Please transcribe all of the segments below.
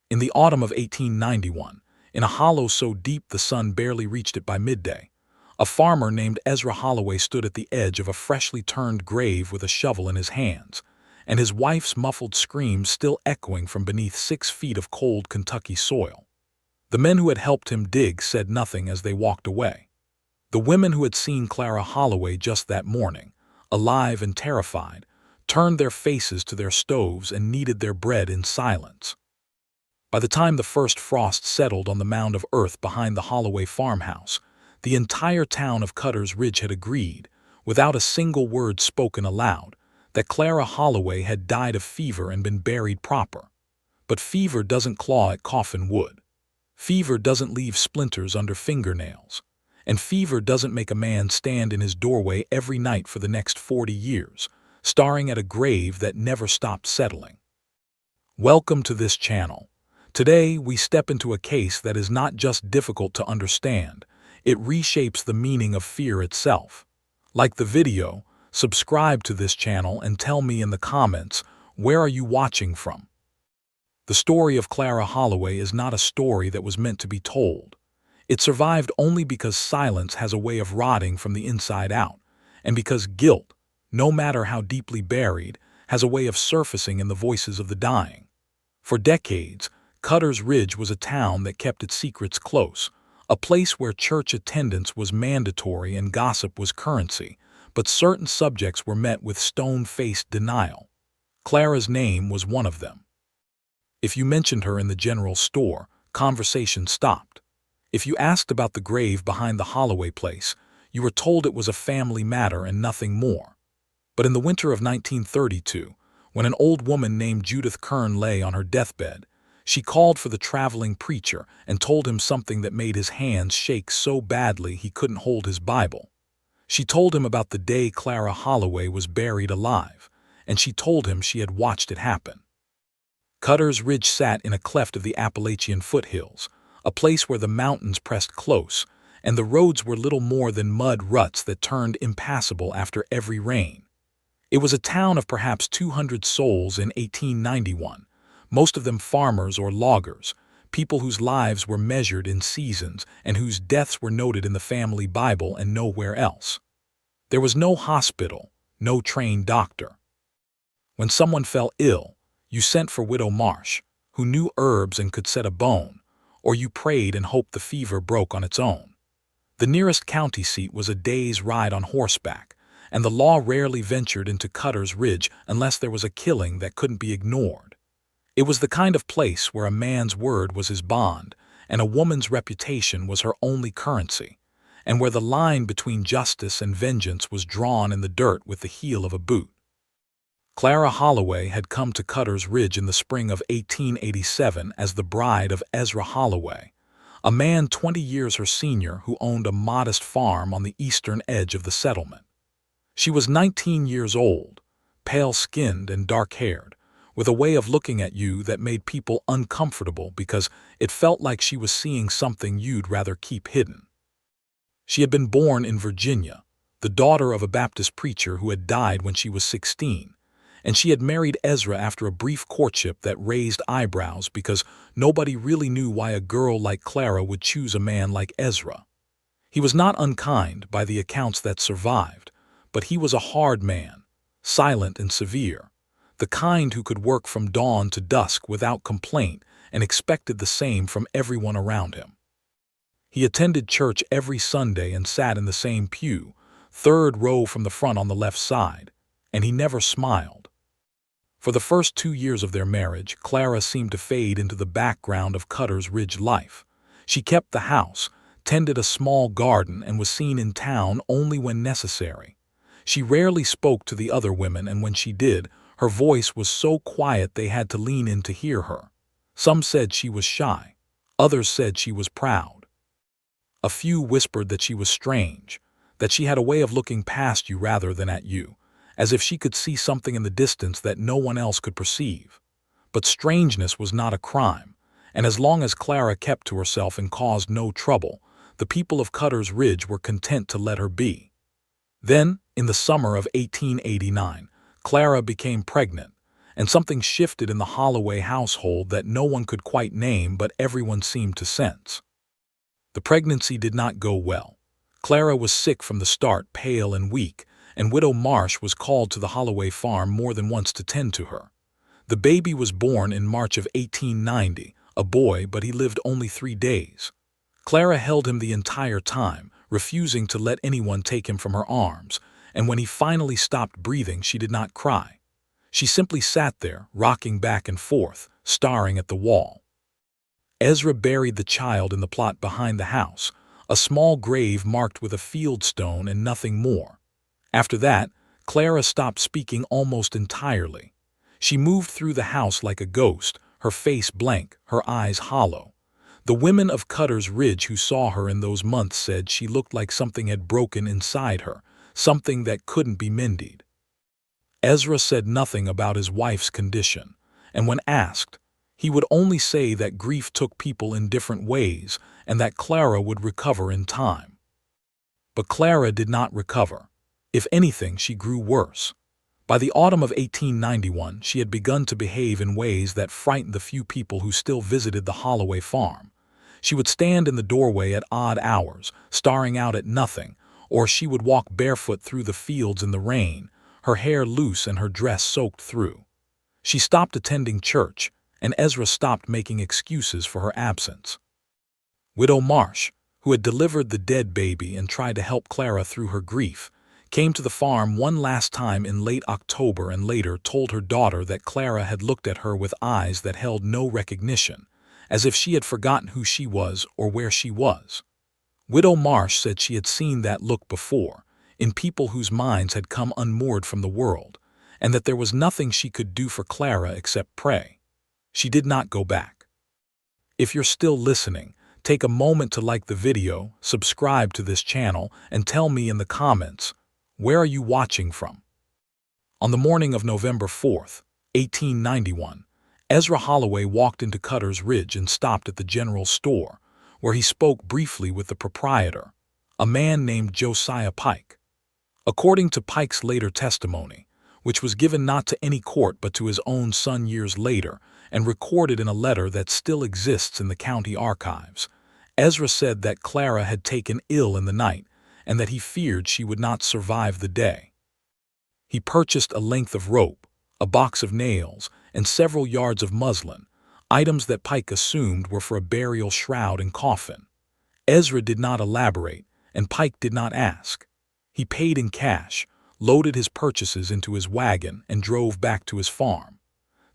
In the autumn of 1891, in a hollow so deep the sun barely reached it by midday, a farmer named Ezra Holloway stood at the edge of a freshly turned grave with a shovel in his hands, and his wife's muffled screams still echoing from beneath 6 feet of cold Kentucky soil. The men who had helped him dig said nothing as they walked away. The women who had seen Clara Holloway just that morning, alive and terrified, turned their faces to their stoves and kneaded their bread in silence. By the time the first frost settled on the mound of earth behind the Holloway farmhouse, the entire town of Cutter's Ridge had agreed, without a single word spoken aloud, that Clara Holloway had died of fever and been buried proper. But fever doesn't claw at coffin wood. Fever doesn't leave splinters under fingernails. And fever doesn't make a man stand in his doorway every night for the next 40 years, staring at a grave that never stopped settling. Welcome to this channel. Today, we step into a case that is not just difficult to understand, it reshapes the meaning of fear itself. Like the video, subscribe to this channel and tell me in the comments, where are you watching from? The story of Clara Holloway is not a story that was meant to be told. It survived only because silence has a way of rotting from the inside out, and because guilt, no matter how deeply buried, has a way of surfacing in the voices of the dying. For decades, Cutter's Ridge was a town that kept its secrets close, a place where church attendance was mandatory and gossip was currency, but certain subjects were met with stone-faced denial. Clara's name was one of them. If you mentioned her in the general store, conversation stopped. If you asked about the grave behind the Holloway place, you were told it was a family matter and nothing more. But in the winter of 1932, when an old woman named Judith Kern lay on her deathbed, she called for the traveling preacher and told him something that made his hands shake so badly he couldn't hold his Bible. She told him about the day Clara Holloway was buried alive, and she told him she had watched it happen. Cutter's Ridge sat in a cleft of the Appalachian foothills, a place where the mountains pressed close, and the roads were little more than mud ruts that turned impassable after every rain. It was a town of perhaps 200 souls in 1891, most of them farmers or loggers, people whose lives were measured in seasons and whose deaths were noted in the family Bible and nowhere else. There was no hospital, no trained doctor. When someone fell ill, you sent for Widow Marsh, who knew herbs and could set a bone, or you prayed and hoped the fever broke on its own. The nearest county seat was a day's ride on horseback, and the law rarely ventured into Cutter's Ridge unless there was a killing that couldn't be ignored. It was the kind of place where a man's word was his bond, and a woman's reputation was her only currency, and where the line between justice and vengeance was drawn in the dirt with the heel of a boot. Clara Holloway had come to Cutter's Ridge in the spring of 1887 as the bride of Ezra Holloway, a man 20 years her senior who owned a modest farm on the eastern edge of the settlement. She was 19 years old, pale-skinned and dark-haired, with a way of looking at you that made people uncomfortable because it felt like she was seeing something you'd rather keep hidden. She had been born in Virginia, the daughter of a Baptist preacher who had died when she was 16, and she had married Ezra after a brief courtship that raised eyebrows because nobody really knew why a girl like Clara would choose a man like Ezra. He was not unkind by the accounts that survived, but he was a hard man, silent and severe, the kind who could work from dawn to dusk without complaint and expected the same from everyone around him. He attended church every Sunday and sat in the same pew, third row from the front on the left side, and he never smiled. For the first 2 years of their marriage, Clara seemed to fade into the background of Cutter's Ridge life. She kept the house, tended a small garden, and was seen in town only when necessary. She rarely spoke to the other women, and when she did, her voice was so quiet they had to lean in to hear her. Some said she was shy. Others said she was proud. A few whispered that she was strange, that she had a way of looking past you rather than at you, as if she could see something in the distance that no one else could perceive. But strangeness was not a crime, and as long as Clara kept to herself and caused no trouble, the people of Cutter's Ridge were content to let her be. Then, in the summer of 1889, Clara became pregnant, and something shifted in the Holloway household that no one could quite name but everyone seemed to sense. The pregnancy did not go well. Clara was sick from the start, pale and weak, and Widow Marsh was called to the Holloway farm more than once to tend to her. The baby was born in March of 1890, a boy, but he lived only 3 days. Clara held him the entire time, refusing to let anyone take him from her arms, and when he finally stopped breathing, she did not cry. She simply sat there, rocking back and forth, staring at the wall. Ezra buried the child in the plot behind the house, a small grave marked with a field stone and nothing more. After that, Clara stopped speaking almost entirely. She moved through the house like a ghost, her face blank, her eyes hollow. The women of Cutter's Ridge who saw her in those months said she looked like something had broken inside her, something that couldn't be mended. Ezra said nothing about his wife's condition, and when asked, he would only say that grief took people in different ways and that Clara would recover in time. But Clara did not recover. If anything, she grew worse. By the autumn of 1891, she had begun to behave in ways that frightened the few people who still visited the Holloway farm. She would stand in the doorway at odd hours, staring out at nothing, or she would walk barefoot through the fields in the rain, her hair loose and her dress soaked through. She stopped attending church, and Ezra stopped making excuses for her absence. Widow Marsh, who had delivered the dead baby and tried to help Clara through her grief, came to the farm one last time in late October and later told her daughter that Clara had looked at her with eyes that held no recognition, as if she had forgotten who she was or where she was. Widow Marsh said she had seen that look before, in people whose minds had come unmoored from the world, and that there was nothing she could do for Clara except pray. She did not go back. If you're still listening, take a moment to like the video, subscribe to this channel, and tell me in the comments, where are you watching from? On the morning of November 4th, 1891, Ezra Holloway walked into Cutter's Ridge and stopped at the general store, where he spoke briefly with the proprietor, a man named Josiah Pike. According to Pike's later testimony, which was given not to any court but to his own son years later and recorded in a letter that still exists in the county archives, Ezra said that Clara had taken ill in the night and that he feared she would not survive the day. He purchased a length of rope, a box of nails, and several yards of muslin, items that Pike assumed were for a burial shroud and coffin. Ezra did not elaborate, and Pike did not ask. He paid in cash, loaded his purchases into his wagon, and drove back to his farm.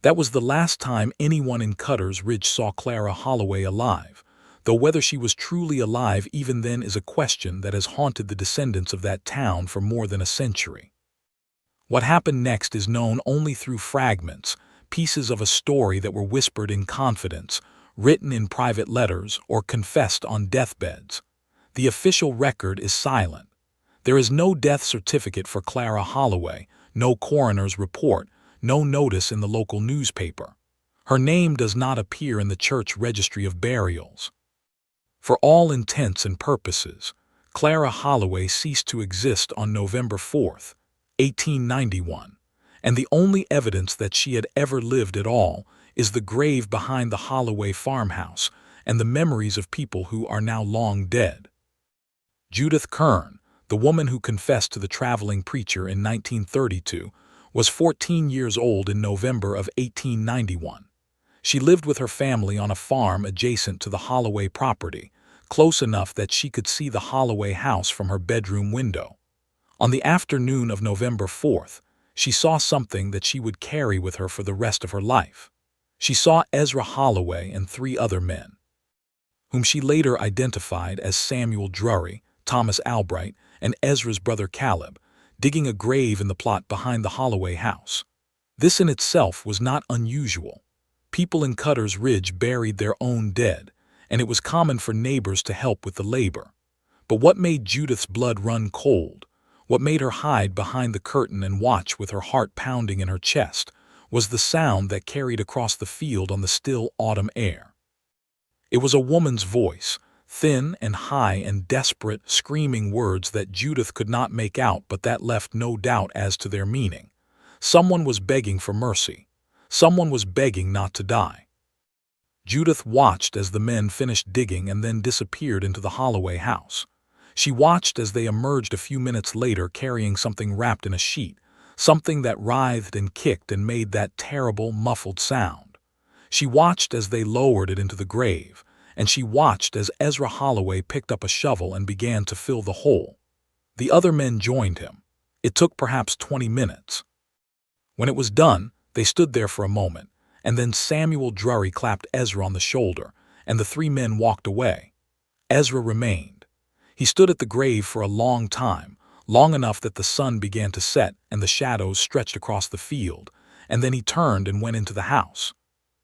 That was the last time anyone in Cutter's Ridge saw Clara Holloway alive, though whether she was truly alive even then is a question that has haunted the descendants of that town for more than a century. What happened next is known only through fragments, pieces of a story that were whispered in confidence, written in private letters, or confessed on deathbeds. The official record is silent. There is no death certificate for Clara Holloway, no coroner's report, no notice in the local newspaper. Her name does not appear in the church registry of burials. For all intents and purposes, Clara Holloway ceased to exist on November 4th, 1891, and the only evidence that she had ever lived at all is the grave behind the Holloway farmhouse and the memories of people who are now long dead. Judith Kern, the woman who confessed to the traveling preacher in 1932, was 14 years old in November of 1891. She lived with her family on a farm adjacent to the Holloway property, close enough that she could see the Holloway house from her bedroom window. On the afternoon of November 4th, she saw something that she would carry with her for the rest of her life. She saw Ezra Holloway and 3 other men, whom she later identified as Samuel Drury, Thomas Albright, and Ezra's brother Caleb, digging a grave in the plot behind the Holloway house. This in itself was not unusual. People in Cutter's Ridge buried their own dead, and it was common for neighbors to help with the labor. But what made Judith's blood run cold, what made her hide behind the curtain and watch with her heart pounding in her chest, was the sound that carried across the field on the still autumn air. It was a woman's voice, thin and high and desperate, screaming words that Judith could not make out but that left no doubt as to their meaning. Someone was begging for mercy. Someone was begging not to die. Judith watched as the men finished digging and then disappeared into the Holloway house. She watched as they emerged a few minutes later carrying something wrapped in a sheet, something that writhed and kicked and made that terrible, muffled sound. She watched as they lowered it into the grave, and she watched as Ezra Holloway picked up a shovel and began to fill the hole. The other men joined him. It took perhaps 20 minutes. When it was done, they stood there for a moment, and then Samuel Drury clapped Ezra on the shoulder, and the three men walked away. Ezra remained. He stood at the grave for a long time, long enough that the sun began to set and the shadows stretched across the field, and then he turned and went into the house.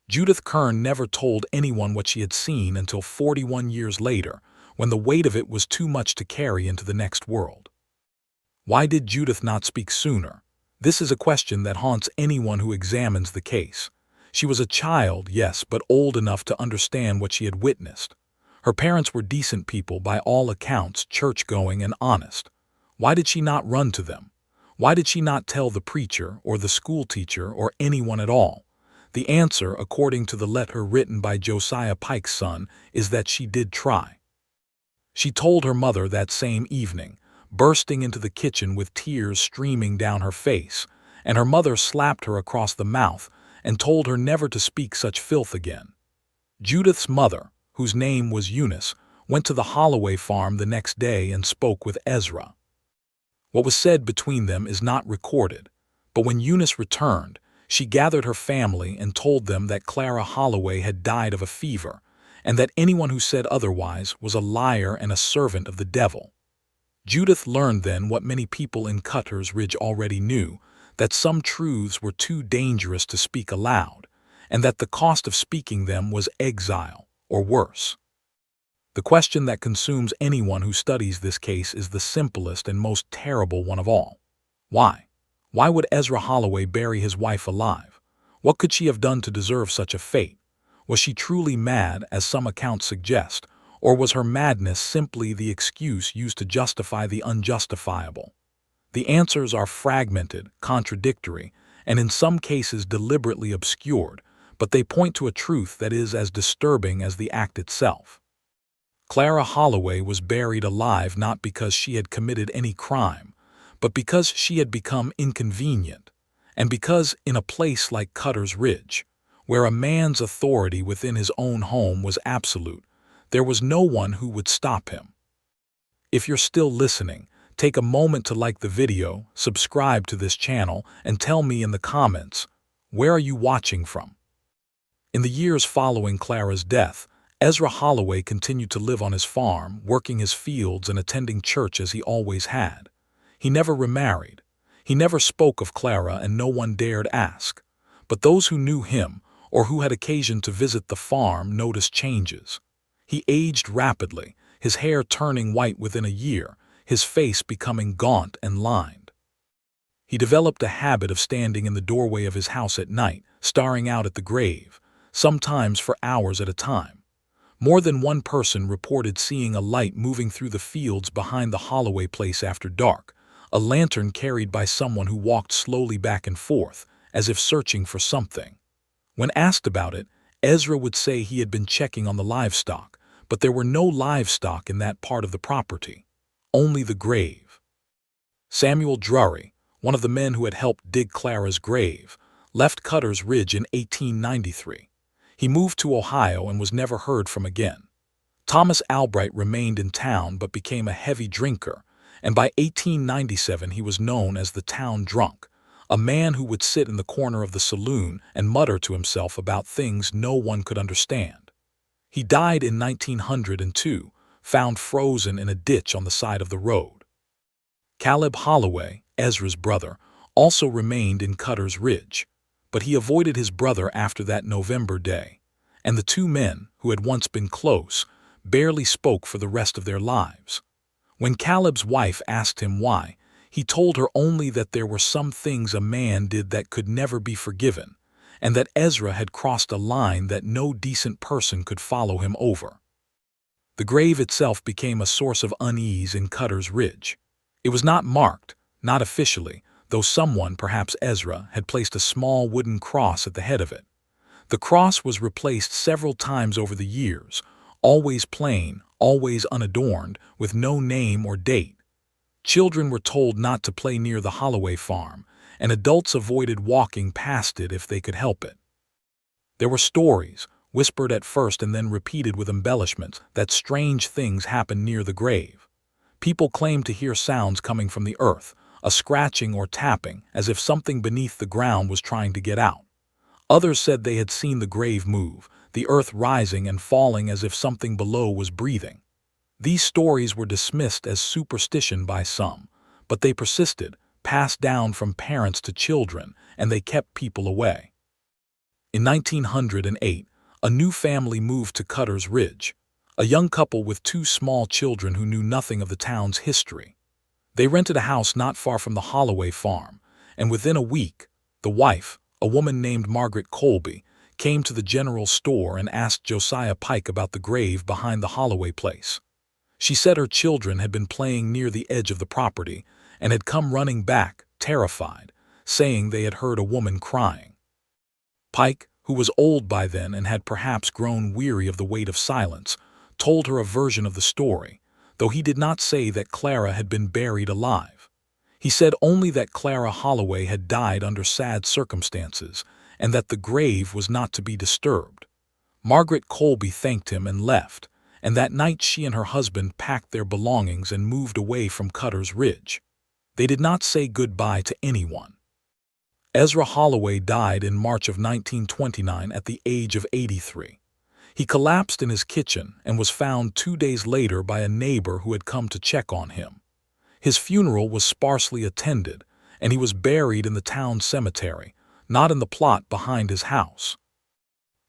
Judith Kern never told anyone what she had seen until 41 years later, when the weight of it was too much to carry into the next world. Why did Judith not speak sooner? This is a question that haunts anyone who examines the case. She was a child, yes, but old enough to understand what she had witnessed. Her parents were decent people, by all accounts, church-going and honest. Why did she not run to them? Why did she not tell the preacher or the schoolteacher or anyone at all? The answer, according to the letter written by Josiah Pike's son, is that she did try. She told her mother that same evening, bursting into the kitchen with tears streaming down her face, and her mother slapped her across the mouth and told her never to speak such filth again. Judith's mother, whose name was Eunice, went to the Holloway farm the next day and spoke with Ezra. What was said between them is not recorded, but when Eunice returned, she gathered her family and told them that Clara Holloway had died of a fever, and that anyone who said otherwise was a liar and a servant of the devil. Judith learned then what many people in Cutter's Ridge already knew, that some truths were too dangerous to speak aloud, and that the cost of speaking them was exile, or worse. The question that consumes anyone who studies this case is the simplest and most terrible one of all. Why? Why would Ezra Holloway bury his wife alive? What could she have done to deserve such a fate? Was she truly mad, as some accounts suggest, or was her madness simply the excuse used to justify the unjustifiable? The answers are fragmented, contradictory, and in some cases deliberately obscured, but they point to a truth that is as disturbing as the act itself. Clara Holloway was buried alive not because she had committed any crime, but because she had become inconvenient, and because in a place like Cutter's Ridge, where a man's authority within his own home was absolute, there was no one who would stop him. If you're still listening, take a moment to like the video, subscribe to this channel, and tell me in the comments, where are you watching from? In the years following Clara's death, Ezra Holloway continued to live on his farm, working his fields and attending church as he always had. He never remarried. He never spoke of Clara, and no one dared ask. But those who knew him, or who had occasion to visit the farm, noticed changes. He aged rapidly, his hair turning white within a year, his face becoming gaunt and lined. He developed a habit of standing in the doorway of his house at night, staring out at the grave, sometimes for hours at a time. More than one person reported seeing a light moving through the fields behind the Holloway place after dark, a lantern carried by someone who walked slowly back and forth, as if searching for something. When asked about it, Ezra would say he had been checking on the livestock, but there were no livestock in that part of the property, only the grave. Samuel Drury, one of the men who had helped dig Clara's grave, left Cutter's Ridge in 1893. He moved to Ohio and was never heard from again. Thomas Albright remained in town but became a heavy drinker, and by 1897 he was known as the town drunk, a man who would sit in the corner of the saloon and mutter to himself about things no one could understand. He died in 1902, found frozen in a ditch on the side of the road. Caleb Holloway, Ezra's brother, also remained in Cutter's Ridge, but he avoided his brother after that November day, and the two men, who had once been close, barely spoke for the rest of their lives. When Caleb's wife asked him why, he told her only that there were some things a man did that could never be forgiven, and that Ezra had crossed a line that no decent person could follow him over. The grave itself became a source of unease in Cutter's Ridge. It was not marked, not officially, though someone, perhaps Ezra, had placed a small wooden cross at the head of it. The cross was replaced several times over the years, always plain, always unadorned, with no name or date. Children were told not to play near the Holloway farm, and adults avoided walking past it if they could help it. There were stories, whispered at first and then repeated with embellishments, that strange things happened near the grave. People claimed to hear sounds coming from the earth, a scratching or tapping, as if something beneath the ground was trying to get out. Others said they had seen the grave move, the earth rising and falling as if something below was breathing. These stories were dismissed as superstition by some, but they persisted, passed down from parents to children, and they kept people away. In 1908, a new family moved to Cutter's Ridge, a young couple with two small children who knew nothing of the town's history. They rented a house not far from the Holloway farm, and within a week, the wife, a woman named Margaret Colby, came to the general store and asked Josiah Pike about the grave behind the Holloway place. She said her children had been playing near the edge of the property and had come running back, terrified, saying they had heard a woman crying. Pike, who was old by then and had perhaps grown weary of the weight of silence, told her a version of the story, though he did not say that Clara had been buried alive. He said only that Clara Holloway had died under sad circumstances and that the grave was not to be disturbed. Margaret Colby thanked him and left, and that night she and her husband packed their belongings and moved away from Cutter's Ridge. They did not say goodbye to anyone. Ezra Holloway died in March of 1929 at the age of 83. He collapsed in his kitchen and was found 2 days later by a neighbor who had come to check on him. His funeral was sparsely attended, and he was buried in the town cemetery, not in the plot behind his house.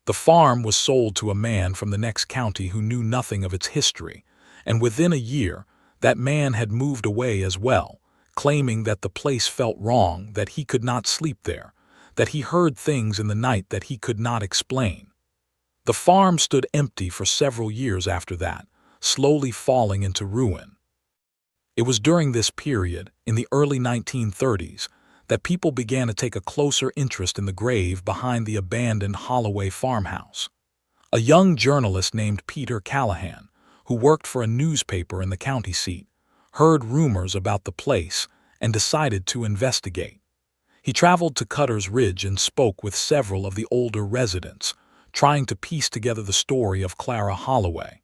The farm was sold to a man from the next county who knew nothing of its history, and within a year, that man had moved away as well, claiming that the place felt wrong, that he could not sleep there, that he heard things in the night that he could not explain. The farm stood empty for several years after that, slowly falling into ruin. It was during this period, in the early 1930s, that people began to take a closer interest in the grave behind the abandoned Holloway farmhouse. A young journalist named Peter Callahan, who worked for a newspaper in the county seat, heard rumors about the place and decided to investigate. He traveled to Cutter's Ridge and spoke with several of the older residents, trying to piece together the story of Clara Holloway.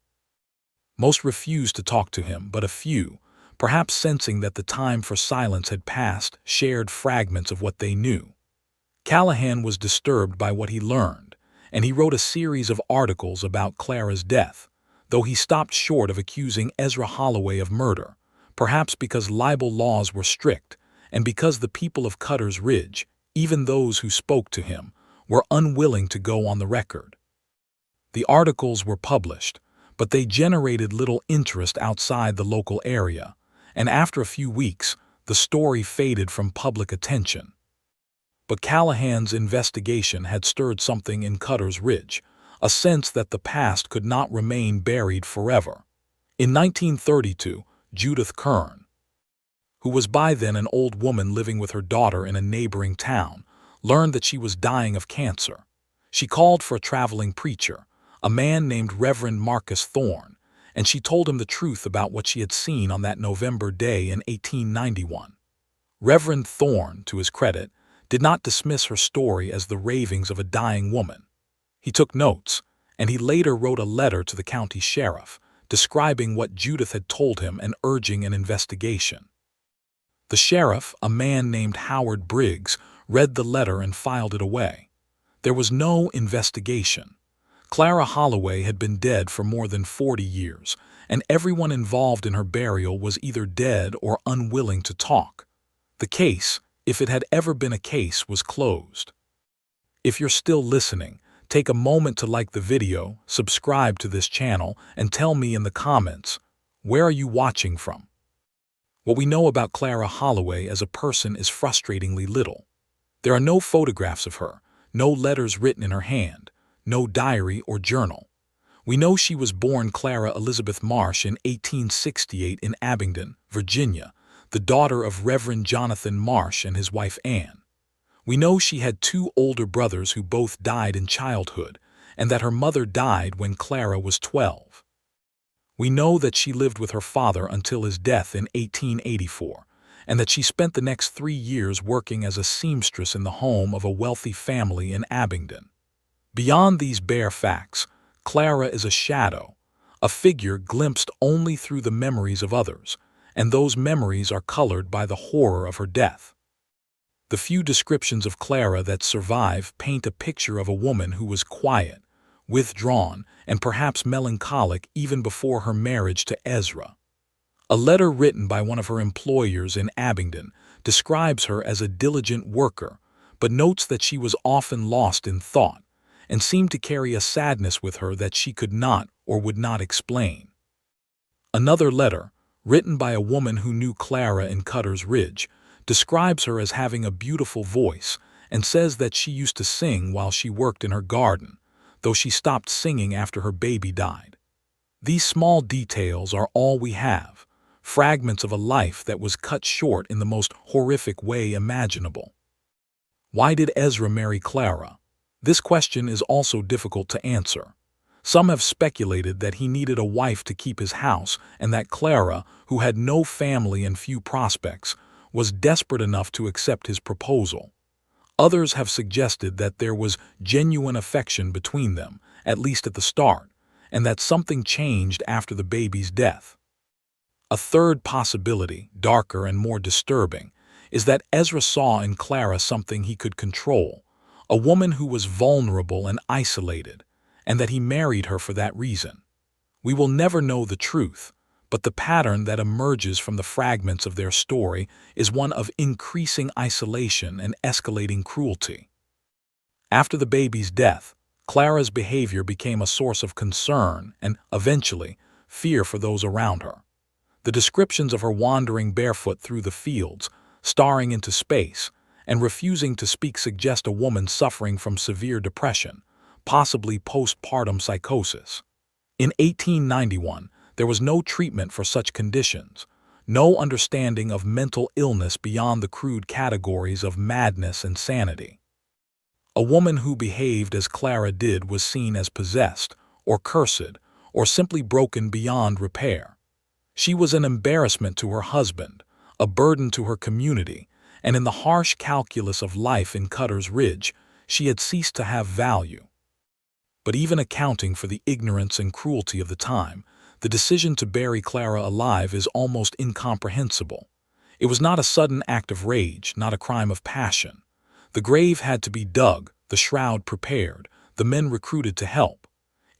Most refused to talk to him, but a few, perhaps sensing that the time for silence had passed, shared fragments of what they knew. Callahan was disturbed by what he learned, and he wrote a series of articles about Clara's death, though he stopped short of accusing Ezra Holloway of murder, perhaps because libel laws were strict, and because the people of Cutter's Ridge, even those who spoke to him, were unwilling to go on the record. The articles were published, but they generated little interest outside the local area, and after a few weeks, the story faded from public attention. But Callahan's investigation had stirred something in Cutter's Ridge, a sense that the past could not remain buried forever. In 1932, Judith Kern, who was by then an old woman living with her daughter in a neighboring town, learned that she was dying of cancer. She called for a traveling preacher, a man named Reverend Marcus Thorne, and she told him the truth about what she had seen on that November day in 1891. Reverend Thorne, to his credit, did not dismiss her story as the ravings of a dying woman. He took notes, and he later wrote a letter to the county sheriff, describing what Judith had told him and urging an investigation. The sheriff, a man named Howard Briggs, read the letter and filed it away. There was no investigation. Clara Holloway had been dead for more than 40 years, and everyone involved in her burial was either dead or unwilling to talk. The case, if it had ever been a case, was closed. If you're still listening, take a moment to like the video, subscribe to this channel, and tell me in the comments, where are you watching from? What we know about Clara Holloway as a person is frustratingly little. There are no photographs of her, no letters written in her hand, no diary or journal. We know she was born Clara Elizabeth Marsh in 1868 in Abingdon, Virginia, the daughter of Reverend Jonathan Marsh and his wife Anne. We know she had two older brothers who both died in childhood, and that her mother died when Clara was 12. We know that she lived with her father until his death in 1884, and that she spent the next 3 years working as a seamstress in the home of a wealthy family in Abingdon. Beyond these bare facts, Clara is a shadow, a figure glimpsed only through the memories of others, and those memories are colored by the horror of her death. The few descriptions of Clara that survive paint a picture of a woman who was quiet, withdrawn, and perhaps melancholic even before her marriage to Ezra. A letter written by one of her employers in Abingdon describes her as a diligent worker, but notes that she was often lost in thought and seemed to carry a sadness with her that she could not or would not explain. Another letter, written by a woman who knew Clara in Cutter's Ridge, describes her as having a beautiful voice and says that she used to sing while she worked in her garden, though she stopped singing after her baby died. These small details are all we have, fragments of a life that was cut short in the most horrific way imaginable. Why did Ezra marry Clara? This question is also difficult to answer. Some have speculated that he needed a wife to keep his house and that Clara, who had no family and few prospects, was desperate enough to accept his proposal. Others have suggested that there was genuine affection between them, at least at the start, and that something changed after the baby's death. A third possibility, darker and more disturbing, is that Ezra saw in Clara something he could control, a woman who was vulnerable and isolated, and that he married her for that reason. We will never know the truth, but the pattern that emerges from the fragments of their story is one of increasing isolation and escalating cruelty. After the baby's death, Clara's behavior became a source of concern and, eventually, fear for those around her. The descriptions of her wandering barefoot through the fields, staring into space, and refusing to speak suggest a woman suffering from severe depression, possibly postpartum psychosis. In 1891, there was no treatment for such conditions, no understanding of mental illness beyond the crude categories of madness and sanity. A woman who behaved as Clara did was seen as possessed, or cursed, or simply broken beyond repair. She was an embarrassment to her husband, a burden to her community, and in the harsh calculus of life in Cutter's Ridge, she had ceased to have value. But even accounting for the ignorance and cruelty of the time, the decision to bury Clara alive is almost incomprehensible. It was not a sudden act of rage, not a crime of passion. The grave had to be dug, the shroud prepared, the men recruited to help.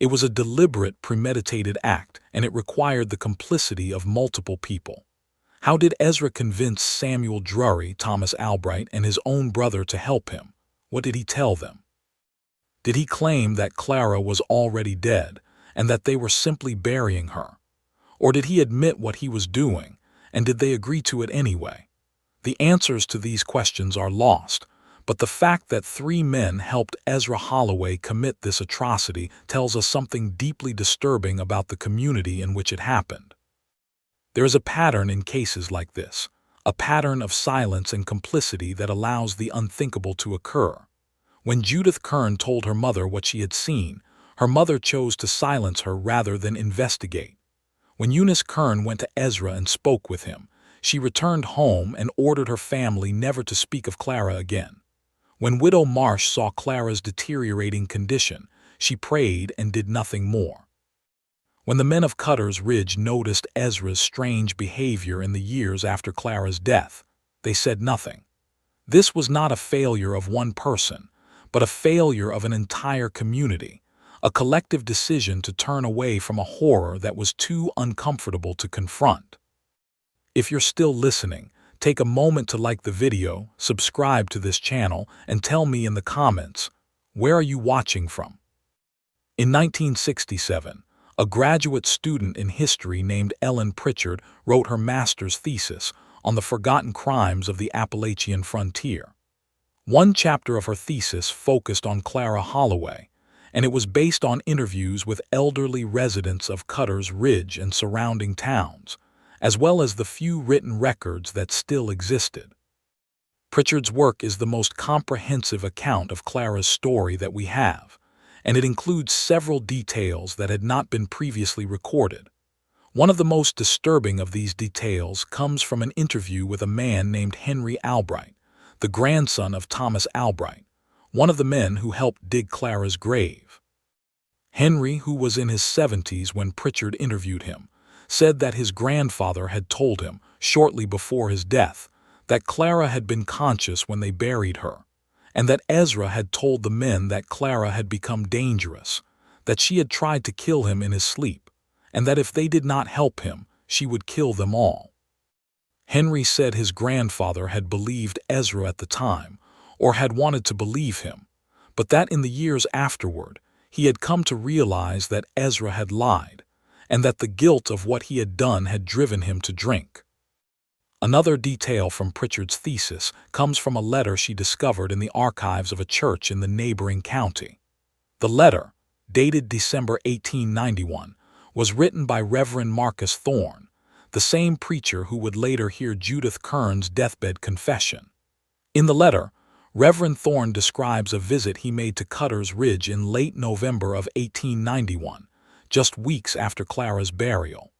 It was a deliberate, premeditated act, and it required the complicity of multiple people. How did Ezra convince Samuel Drury, Thomas Albright, and his own brother to help him? What did he tell them? Did he claim that Clara was already dead and that they were simply burying her? Or did he admit what he was doing, and did they agree to it anyway? The answers to these questions are lost, but the fact that 3 men helped Ezra Holloway commit this atrocity tells us something deeply disturbing about the community in which it happened. There is a pattern in cases like this, a pattern of silence and complicity that allows the unthinkable to occur. When Judith Kern told her mother what she had seen, her mother chose to silence her rather than investigate. When Eunice Kern went to Ezra and spoke with him, she returned home and ordered her family never to speak of Clara again. When Widow Marsh saw Clara's deteriorating condition, she prayed and did nothing more. When the men of Cutter's Ridge noticed Ezra's strange behavior in the years after Clara's death, they said nothing. This was not a failure of one person, but a failure of an entire community, a collective decision to turn away from a horror that was too uncomfortable to confront. If you're still listening, take a moment to like the video, subscribe to this channel, and tell me in the comments, where are you watching from? In 1967, a graduate student in history named Ellen Pritchard wrote her master's thesis on the forgotten crimes of the Appalachian frontier. One chapter of her thesis focused on Clara Holloway, and it was based on interviews with elderly residents of Cutter's Ridge and surrounding towns, as well as the few written records that still existed. Pritchard's work is the most comprehensive account of Clara's story that we have, and it includes several details that had not been previously recorded. One of the most disturbing of these details comes from an interview with a man named Henry Albright, the grandson of Thomas Albright, one of the men who helped dig Clara's grave. Henry, who was in his 70s when Pritchard interviewed him, said that his grandfather had told him, shortly before his death, that Clara had been conscious when they buried her, and that Ezra had told the men that Clara had become dangerous, that she had tried to kill him in his sleep, and that if they did not help him, she would kill them all. Henry said his grandfather had believed Ezra at the time, or had wanted to believe him, but that in the years afterward, he had come to realize that Ezra had lied, and that the guilt of what he had done had driven him to drink. Another detail from Pritchard's thesis comes from a letter she discovered in the archives of a church in the neighboring county. The letter, dated December 1891, was written by Reverend Marcus Thorne, the same preacher who would later hear Judith Kern's deathbed confession. In the letter, Reverend Thorne describes a visit he made to Cutter's Ridge in late November of 1891, just weeks after Clara's burial.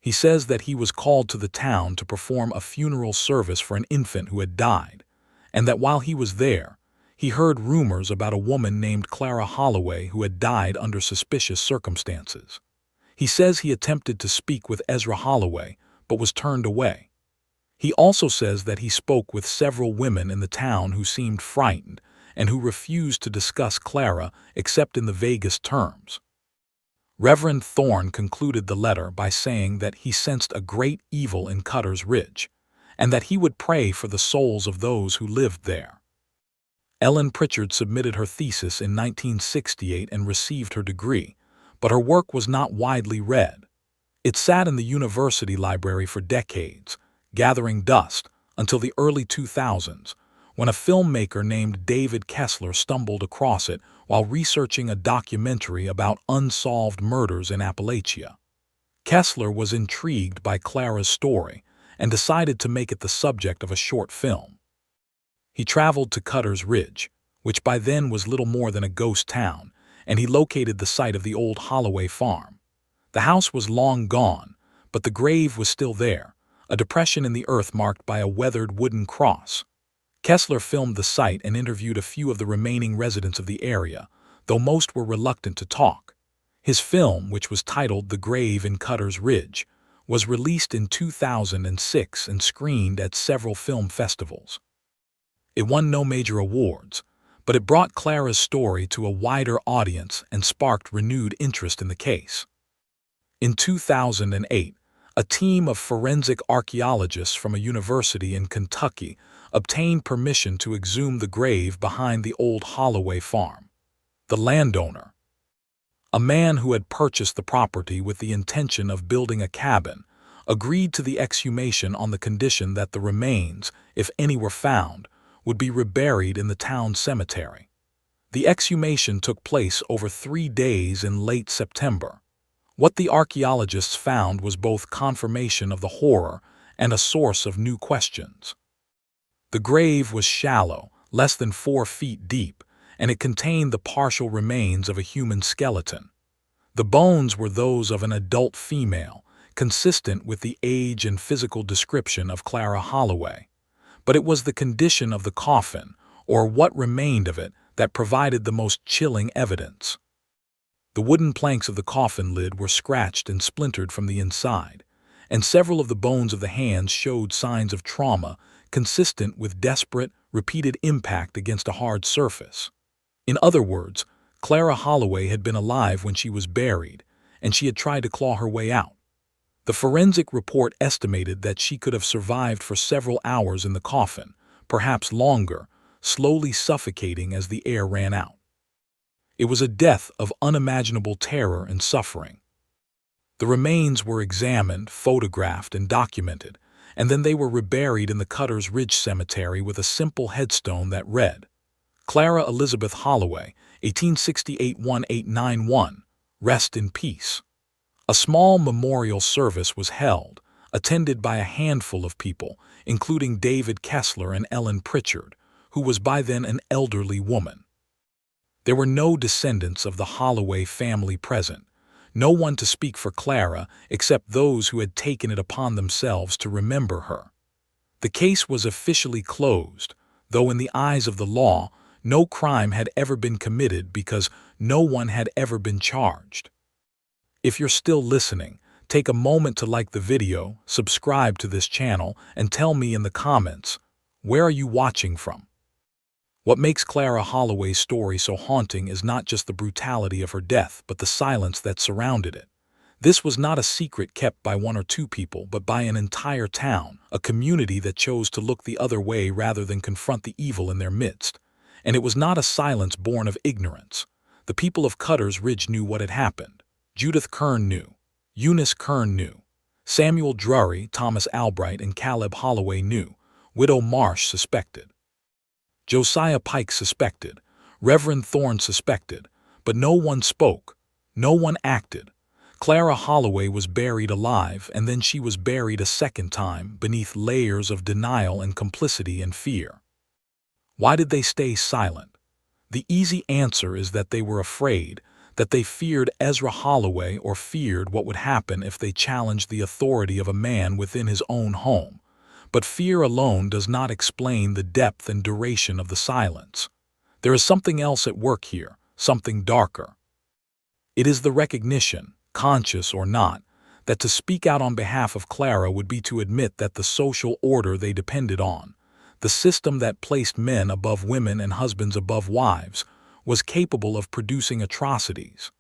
He says that he was called to the town to perform a funeral service for an infant who had died, and that while he was there, he heard rumors about a woman named Clara Holloway who had died under suspicious circumstances. He says he attempted to speak with Ezra Holloway, but was turned away. He also says that he spoke with several women in the town who seemed frightened and who refused to discuss Clara except in the vaguest terms. Reverend Thorne concluded the letter by saying that he sensed a great evil in Cutter's Ridge, and that he would pray for the souls of those who lived there. Ellen Pritchard submitted her thesis in 1968 and received her degree, but her work was not widely read. It sat in the university library for decades, gathering dust, until the early 2000s, when a filmmaker named David Kessler stumbled across it while researching a documentary about unsolved murders in Appalachia. Kessler was intrigued by Clara's story and decided to make it the subject of a short film. He traveled to Cutter's Ridge, which by then was little more than a ghost town, and he located the site of the old Holloway farm. The house was long gone, but the grave was still there, a depression in the earth marked by a weathered wooden cross. Kessler filmed the site and interviewed a few of the remaining residents of the area, though most were reluctant to talk. His film, which was titled The Grave in Cutter's Ridge, was released in 2006 and screened at several film festivals. It won no major awards, but it brought Clara's story to a wider audience and sparked renewed interest in the case. In 2008, a team of forensic archaeologists from a university in Kentucky obtained permission to exhume the grave behind the old Holloway farm. The landowner, a man who had purchased the property with the intention of building a cabin, agreed to the exhumation on the condition that the remains, if any were found, would be reburied in the town cemetery. The exhumation took place over 3 days in late September. What the archaeologists found was both confirmation of the horror and a source of new questions. The grave was shallow, less than 4 feet deep, and it contained the partial remains of a human skeleton. The bones were those of an adult female, consistent with the age and physical description of Clara Holloway. But it was the condition of the coffin, or what remained of it, that provided the most chilling evidence. The wooden planks of the coffin lid were scratched and splintered from the inside, and several of the bones of the hands showed signs of trauma consistent with desperate, repeated impact against a hard surface. In other words, Clara Holloway had been alive when she was buried, and she had tried to claw her way out. The forensic report estimated that she could have survived for several hours in the coffin, perhaps longer, slowly suffocating as the air ran out. It was a death of unimaginable terror and suffering. The remains were examined, photographed, and documented, and then they were reburied in the Cutter's Ridge Cemetery with a simple headstone that read, Clara Elizabeth Holloway, 1868-1891, rest in peace. A small memorial service was held, attended by a handful of people, including David Kessler and Ellen Pritchard, who was by then an elderly woman. There were no descendants of the Holloway family present, no one to speak for Clara except those who had taken it upon themselves to remember her. The case was officially closed, though in the eyes of the law, no crime had ever been committed because no one had ever been charged. If you're still listening, take a moment to like the video, subscribe to this channel, and tell me in the comments, where are you watching from? What makes Clara Holloway's story so haunting is not just the brutality of her death, but the silence that surrounded it. This was not a secret kept by one or two people, but by an entire town, a community that chose to look the other way rather than confront the evil in their midst. And it was not a silence born of ignorance. The people of Cutter's Ridge knew what had happened. Judith Kern knew. Eunice Kern knew. Samuel Drury, Thomas Albright, and Caleb Holloway knew. Widow Marsh suspected. Josiah Pike suspected. Reverend Thorne suspected. But no one spoke. No one acted. Clara Holloway was buried alive, and then she was buried a second time beneath layers of denial and complicity and fear. Why did they stay silent? The easy answer is that they were afraid, that they feared Ezra Holloway or feared what would happen if they challenged the authority of a man within his own home. But fear alone does not explain the depth and duration of the silence. There is something else at work here, something darker. It is the recognition, conscious or not, that to speak out on behalf of Clara would be to admit that the social order they depended on, the system that placed men above women and husbands above wives, was capable of producing atrocities.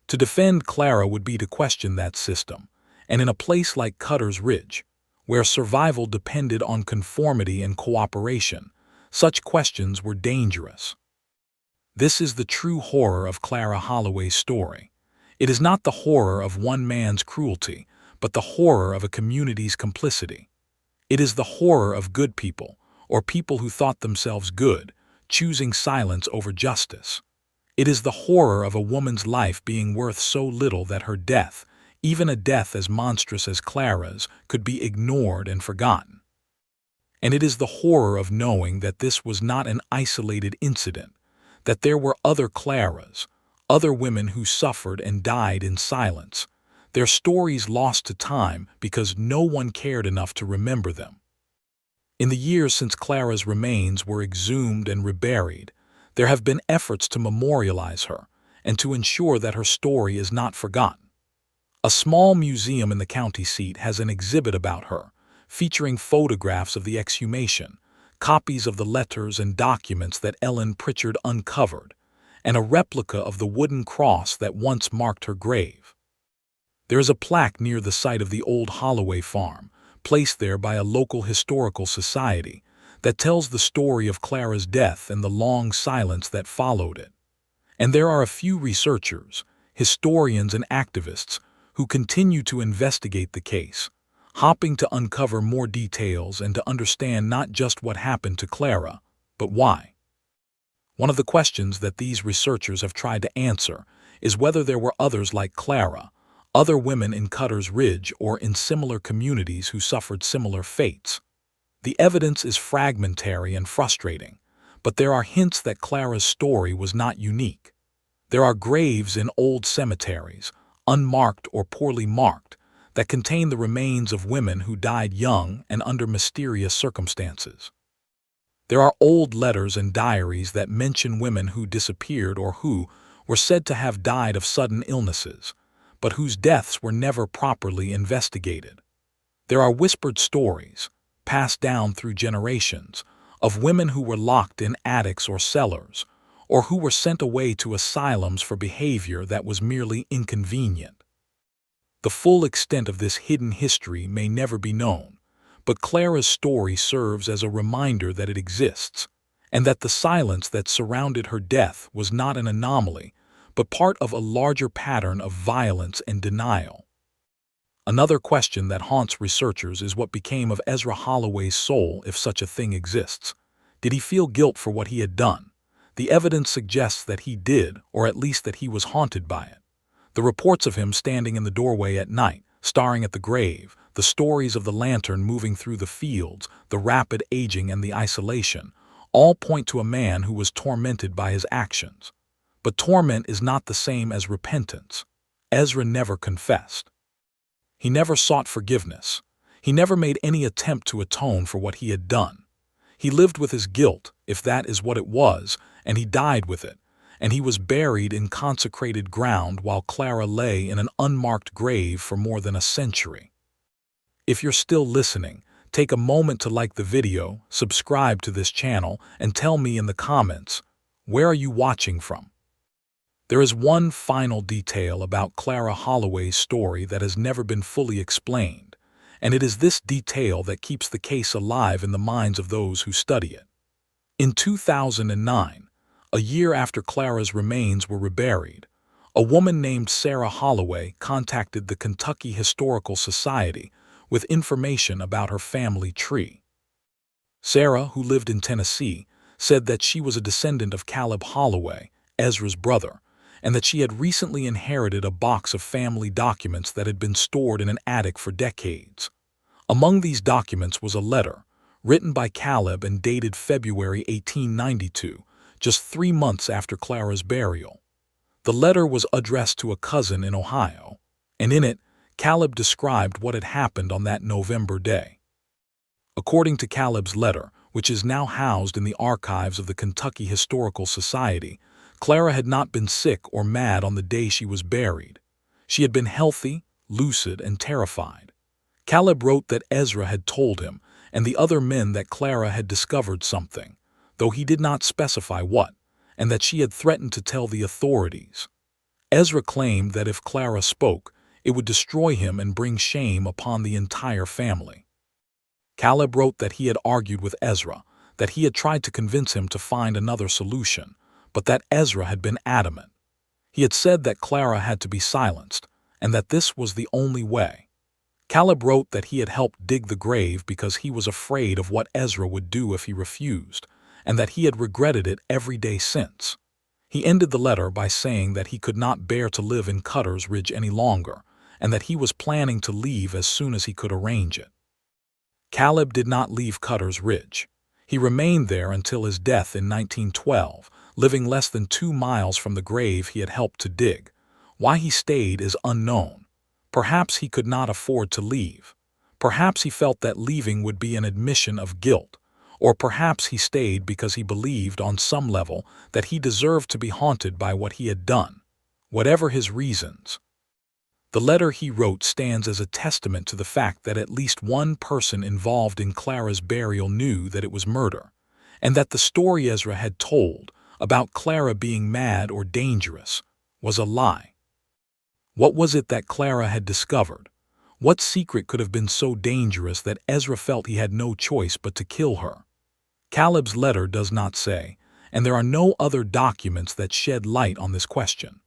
To defend Clara would be to question that system, and in a place like Cutter's Ridge, where survival depended on conformity and cooperation, such questions were dangerous. This is the true horror of Clara Holloway's story. It is not the horror of one man's cruelty, but the horror of a community's complicity. It is the horror of good people, or people who thought themselves good, choosing silence over justice. It is the horror of a woman's life being worth so little that her death, even a death as monstrous as Clara's, could be ignored and forgotten. And it is the horror of knowing that this was not an isolated incident, that there were other Claras, other women who suffered and died in silence, their stories lost to time because no one cared enough to remember them. In the years since Clara's remains were exhumed and reburied, there have been efforts to memorialize her and to ensure that her story is not forgotten. A small museum in the county seat has an exhibit about her, featuring photographs of the exhumation, copies of the letters and documents that Ellen Pritchard uncovered, and a replica of the wooden cross that once marked her grave. There is a plaque near the site of the old Holloway farm, placed there by a local historical society, that tells the story of Clara's death and the long silence that followed it. And there are a few researchers, historians and activists who continue to investigate the case, hoping to uncover more details and to understand not just what happened to Clara, but why. One of the questions that these researchers have tried to answer is whether there were others like Clara, other women in Cutter's Ridge or in similar communities who suffered similar fates. The evidence is fragmentary and frustrating, but there are hints that Clara's story was not unique. There are graves in old cemeteries, unmarked or poorly marked, that contain the remains of women who died young and under mysterious circumstances. There are old letters and diaries that mention women who disappeared or who were said to have died of sudden illnesses, but whose deaths were never properly investigated. There are whispered stories, passed down through generations, of women who were locked in attics or cellars, or who were sent away to asylums for behavior that was merely inconvenient. The full extent of this hidden history may never be known, but Clara's story serves as a reminder that it exists, and that the silence that surrounded her death was not an anomaly, but part of a larger pattern of violence and denial. Another question that haunts researchers is what became of Ezra Holloway's soul, if such a thing exists. Did he feel guilt for what he had done? The evidence suggests that he did, or at least that he was haunted by it. The reports of him standing in the doorway at night, staring at the grave, The stories of the lantern moving through the fields, the rapid aging and the isolation, all point to a man who was tormented by his actions. But torment is not the same as repentance. Ezra never confessed. He never sought forgiveness. He never made any attempt to atone for what he had done. He lived with his guilt, if that is what it was, and he died with it, and he was buried in consecrated ground while Clara lay in an unmarked grave for more than a century. If you're still listening, take a moment to like the video, subscribe to this channel, and tell me in the comments, where are you watching from? There is one final detail about Clara Holloway's story that has never been fully explained, and it is this detail that keeps the case alive in the minds of those who study it. In 2009, a year after Clara's remains were reburied, a woman named Sarah Holloway contacted the Kentucky Historical Society with information about her family tree. Sarah, who lived in Tennessee, said that she was a descendant of Caleb Holloway, Ezra's brother, and that she had recently inherited a box of family documents that had been stored in an attic for decades. Among these documents was a letter, written by Caleb and dated February 1892, just 3 months after Clara's burial. The letter was addressed to a cousin in Ohio, and in it, Caleb described what had happened on that November day. According to Caleb's letter, which is now housed in the archives of the Kentucky Historical Society, Clara had not been sick or mad on the day she was buried. She had been healthy, lucid, and terrified. Caleb wrote that Ezra had told him and the other men that Clara had discovered something, though he did not specify what, and that she had threatened to tell the authorities. Ezra claimed that if Clara spoke, it would destroy him and bring shame upon the entire family. Caleb wrote that he had argued with Ezra, that he had tried to convince him to find another solution, but that Ezra had been adamant. He had said that Clara had to be silenced, and that this was the only way. Caleb wrote that he had helped dig the grave because he was afraid of what Ezra would do if he refused, and that he had regretted it every day since. He ended the letter by saying that he could not bear to live in Cutter's Ridge any longer, and that he was planning to leave as soon as he could arrange it. Caleb did not leave Cutter's Ridge. He remained there until his death in 1912, living less than 2 miles from the grave he had helped to dig. Why he stayed is unknown. Perhaps he could not afford to leave. Perhaps he felt that leaving would be an admission of guilt. Or perhaps he stayed because he believed on some level that he deserved to be haunted by what he had done. Whatever his reasons. The letter he wrote stands as a testament to the fact that at least one person involved in Clara's burial knew that it was murder, and that the story Ezra had told about Clara being mad or dangerous was a lie. What was it that Clara had discovered? What secret could have been so dangerous that Ezra felt he had no choice but to kill her? Caleb's letter does not say, and there are no other documents that shed light on this question.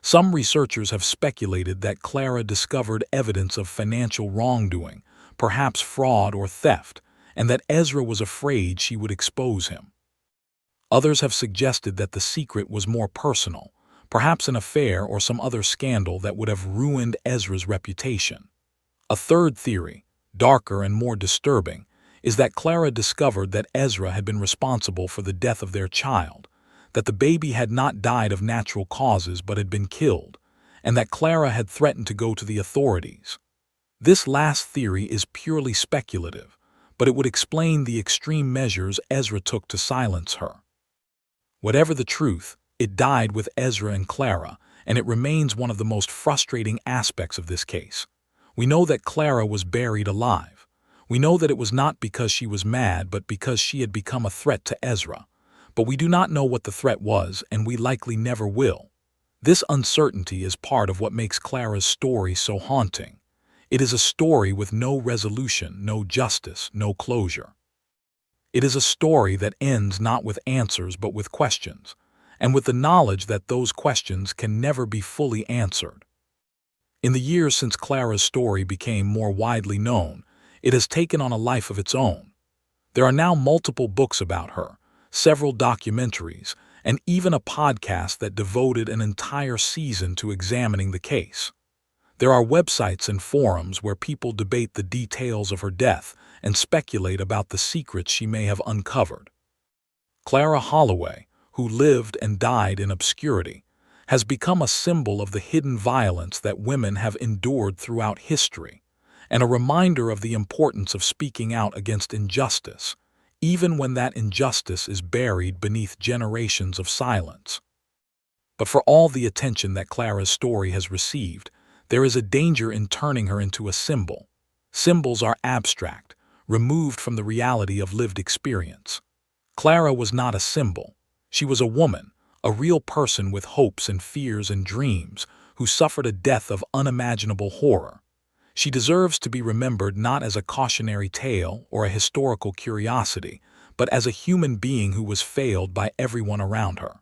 Some researchers have speculated that Clara discovered evidence of financial wrongdoing, perhaps fraud or theft, and that Ezra was afraid she would expose him. Others have suggested that the secret was more personal, perhaps an affair or some other scandal that would have ruined Ezra's reputation. A third theory, darker and more disturbing, is that Clara discovered that Ezra had been responsible for the death of their child, that the baby had not died of natural causes but had been killed, and that Clara had threatened to go to the authorities. This last theory is purely speculative, but it would explain the extreme measures Ezra took to silence her. Whatever the truth, it died with Ezra and Clara, and it remains one of the most frustrating aspects of this case. We know that Clara was buried alive. We know that it was not because she was mad, but because she had become a threat to Ezra. But we do not know what the threat was, and we likely never will. This uncertainty is part of what makes Clara's story so haunting. It is a story with no resolution, no justice, no closure. It is a story that ends not with answers but with questions, and with the knowledge that those questions can never be fully answered. In the years since Clara's story became more widely known, it has taken on a life of its own. There are now multiple books about her, several documentaries, and even a podcast that devoted an entire season to examining the case. There are websites and forums where people debate the details of her death and speculate about the secrets she may have uncovered. Clara Holloway, who lived and died in obscurity, has become a symbol of the hidden violence that women have endured throughout history, and a reminder of the importance of speaking out against injustice, even when that injustice is buried beneath generations of silence. But for all the attention that Clara's story has received, there is a danger in turning her into a symbol. Symbols are abstract, removed from the reality of lived experience. Clara was not a symbol. She was a woman, a real person with hopes and fears and dreams, who suffered a death of unimaginable horror. She deserves to be remembered not as a cautionary tale or a historical curiosity, but as a human being who was failed by everyone around her.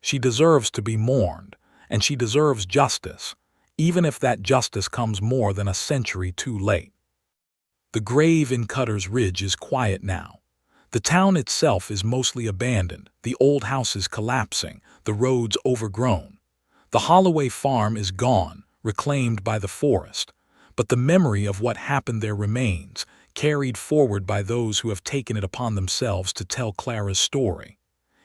She deserves to be mourned, and she deserves justice, even if that justice comes more than a century too late. The grave in Cutter's Ridge is quiet now. The town itself is mostly abandoned, the old houses collapsing, the roads overgrown. The Holloway farm is gone, reclaimed by the forest, but the memory of what happened there remains, carried forward by those who have taken it upon themselves to tell Clara's story.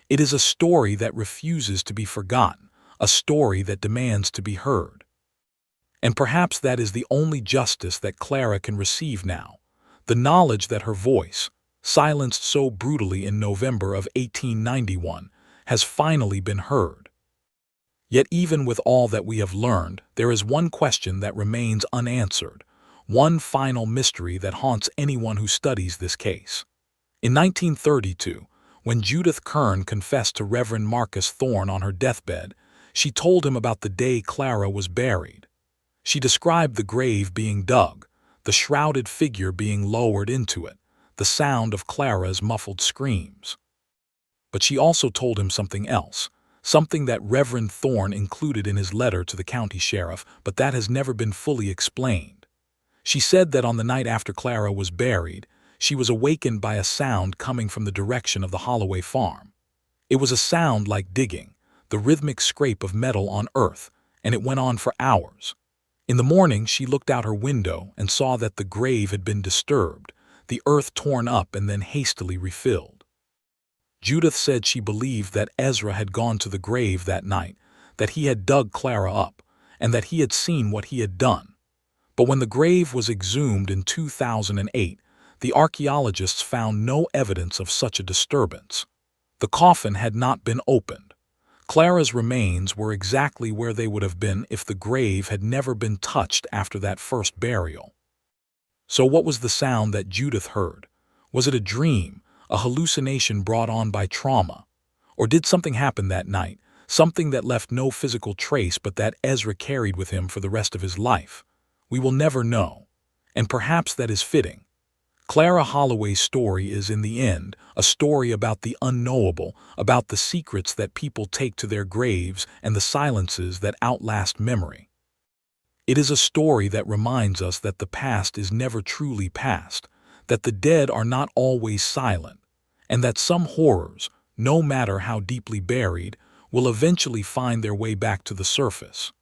It is a story that refuses to be forgotten, a story that demands to be heard. And perhaps that is the only justice that Clara can receive now, the knowledge that her voice, silenced so brutally in November of 1891, has finally been heard. Yet even with all that we have learned, there is one question that remains unanswered, one final mystery that haunts anyone who studies this case. In 1932, when Judith Kern confessed to Reverend Marcus Thorne on her deathbed, she told him about the day Clara was buried. She described the grave being dug, the shrouded figure being lowered into it, the sound of Clara's muffled screams. But she also told him something else, something that Reverend Thorne included in his letter to the county sheriff, but that has never been fully explained. She said that on the night after Clara was buried, she was awakened by a sound coming from the direction of the Holloway farm. It was a sound like digging, the rhythmic scrape of metal on earth, and it went on for hours. In the morning, she looked out her window and saw that the grave had been disturbed, the earth torn up and then hastily refilled. Judith said she believed that Ezra had gone to the grave that night, that he had dug Clara up, and that he had seen what he had done. But when the grave was exhumed in 2008, the archaeologists found no evidence of such a disturbance. The coffin had not been opened. Clara's remains were exactly where they would have been if the grave had never been touched after that first burial. So what was the sound that Judith heard? Was it a dream, a hallucination brought on by trauma? Or did something happen that night, something that left no physical trace but that Ezra carried with him for the rest of his life? We will never know, and perhaps that is fitting. Clara Holloway's story is, in the end, a story about the unknowable, about the secrets that people take to their graves and the silences that outlast memory. It is a story that reminds us that the past is never truly past, that the dead are not always silent, and that some horrors, no matter how deeply buried, will eventually find their way back to the surface.